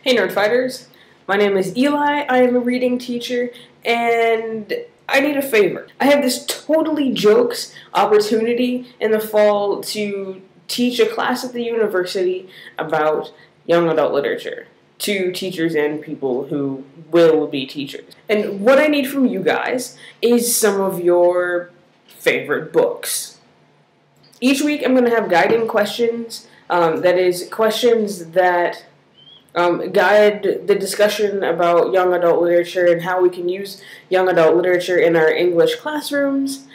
Hey Nerdfighters, my name is Eli, I am a reading teacher, and I need a favor. I have this totally jokes opportunity in the fall to teach a class at the university about young adult literature to teachers and people who will be teachers. And what I need from you guys is some of your favorite books. Each week I'm going to have guiding questions, that is, questions that guide the discussion about young adult literature and how we can use young adult literature in our English classrooms.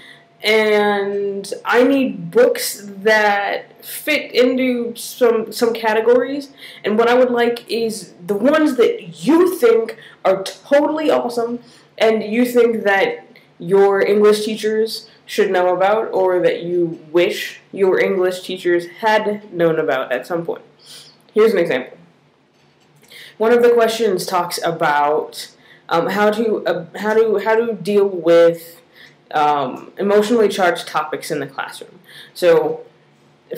And I need books that fit into some categories. And what I would like is the ones that you think are totally awesome and you think that your English teachers should know about, or that you wish your English teachers had known about at some point. Here's an example. One of the questions talks about how to deal with emotionally charged topics in the classroom. So,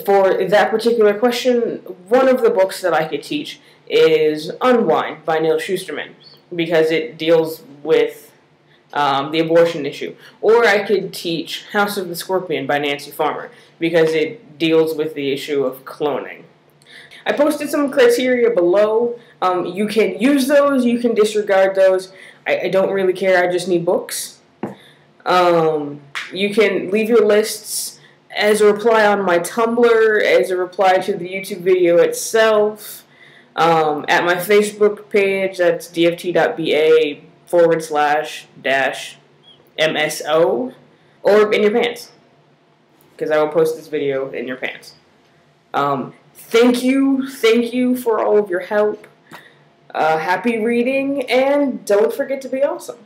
for that particular question, one of the books that I could teach is Unwind by Neal Shusterman, because it deals with the abortion issue. Or I could teach House of the Scorpion by Nancy Farmer, because it deals with the issue of cloning. I posted some criteria below. You can use those, you can disregard those. I don't really care, I just need books. You can leave your lists as a reply on my Tumblr, as a reply to the YouTube video itself, at my Facebook page, that's dft.ba/MSO, or in your pants, because I will post this video in your pants. Thank you for all of your help. Happy reading, and don't forget to be awesome.